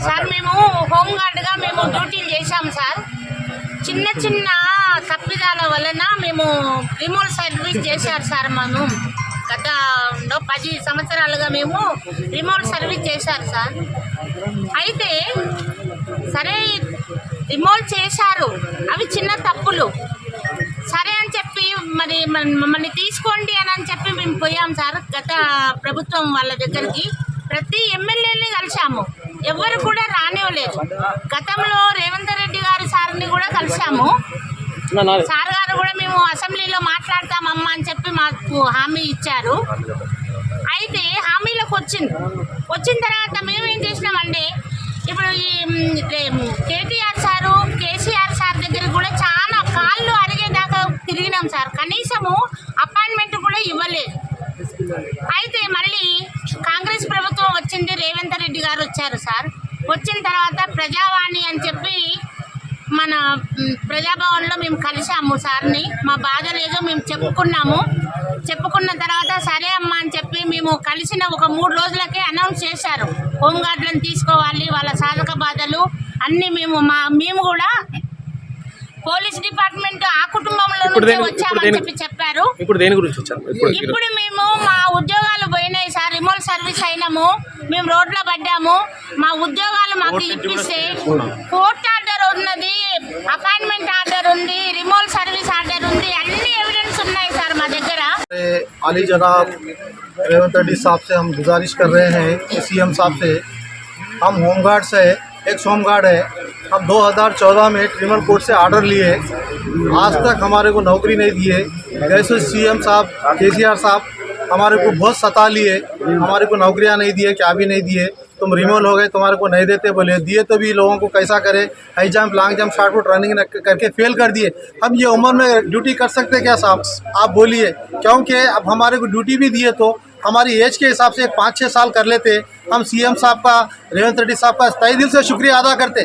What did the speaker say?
Sir మేము హోంగార్డ్గా మేము డ్యూటీలు చేశాం సార్. చిన్న చిన్న తప్పిదాల వలన మేము రిమోట్ సర్వీస్ చేశారు సార్. మేము గత 10 సంవత్సరాలుగా మేము రిమోట్ సర్వీస్ చేశారు సార్. అయితే సరే రిమోట్ చేశారు, అవి చిన్న తప్పులు సరే అని చెప్పి మరి మమ్మల్ని తీసుకోండి అని చెప్పి మేము పోయాం సార్. గత ప్రభుత్వం వాళ్ళ దగ్గరికి ప్రతి ఎమ్మెల్యేని కలిసాము, ఎవరు కూడా రానివ్వలేదు. గతంలో రేవంత్ రెడ్డి గారి సార్ని కూడా కలిసాము. సార్ గారు కూడా మేము అసెంబ్లీలో మాట్లాడతామమ్మా అని చెప్పి మాకు హామీ ఇచ్చారు. అయితే హామీలోకి వచ్చిన తర్వాత మేమేం చేసినామంటే ఇప్పుడు ఈ కేటీఆర్ సారు కేసీఆర్ సార్ దగ్గర కూడా చాలా కాళ్ళు అరిగేదాకా తిరిగినాం సార్. కనీసము అపాయింట్మెంట్ కూడా ఇవ్వలేదు. అయితే మళ్ళీ కాంగ్రెస్ ప్రభుత్వం వచ్చింది, రేవంత్ రెడ్డి గారు వచ్చారు సార్. వచ్చిన తర్వాత ప్రజావాణి అని చెప్పి మన ప్రజాభవన్లో మేము కలిసాము సార్ని. మా బాధలు ఏదో మేము చెప్పుకున్న తర్వాత సరే అమ్మా అని చెప్పి మేము కలిసిన ఒక 3 రోజులకే అనౌన్స్ చేశారు, హోంగార్డులను తీసుకోవాలి, వాళ్ళ సాధక బాధలు అన్నీ మేము కూడా పోలీస్ డిపార్ట్మెంట్ ఆ కుటుంబంలో నుంచే వచ్చామని చెప్పి చెప్పారు. ఇప్పుడు మేము మా ఉద్యోగాలు పోయినాయి సార్, రిమోట్ సర్వీస్ అయినాము, మేము రోడ్లో పడ్డాము. మా ఉద్యోగాలు మాకు ఇప్పిస్తే కోర్టు ఆర్డర్ ఉన్నది, అపాయింట్మెంట్ ఆర్డర్ ఉంది, రిమోట్ సర్వీస్ ఆర్డర్ ఉంది, అన్ని ఎవిడెన్స్ ఉన్నాయి సార్ మా దగ్గర. आली जनाब रेवंत रेड्डी साहब से हम गुजारिश कर रहे हैं कि सीएम साहब से, हम होमगार्ड से एक्स होमगार्ड है, हम 2014 में ट्रिब्यूनल कोर्ट से आर्डर लिए, आज तक हमारे को नौकरी नहीं दिए। जैसे सीएम साहब केसीआर साहब हमारे को बहुत सता लिए, हमारे को नौकरियां नहीं दिए, क्या भी नहीं दिए, तुम रिमूवल हो गए, तुम्हारे को नहीं देते बोले, दिए तो भी लोगों को कैसा करे, high jump long jump short put running करके फेल कर दिए। हम ये उम्र में ड्यूटी कर सकते क्या साहब, आप बोलिए? क्योंकि अब हमारे को ड्यूटी भी दिए तो हमारी एज के हिसाब से 5-6 साल कर लेते। हम सीएम साहब का, रेवंत रेड्डी साहब का तहे दिल से शुक्रिया अदा करते।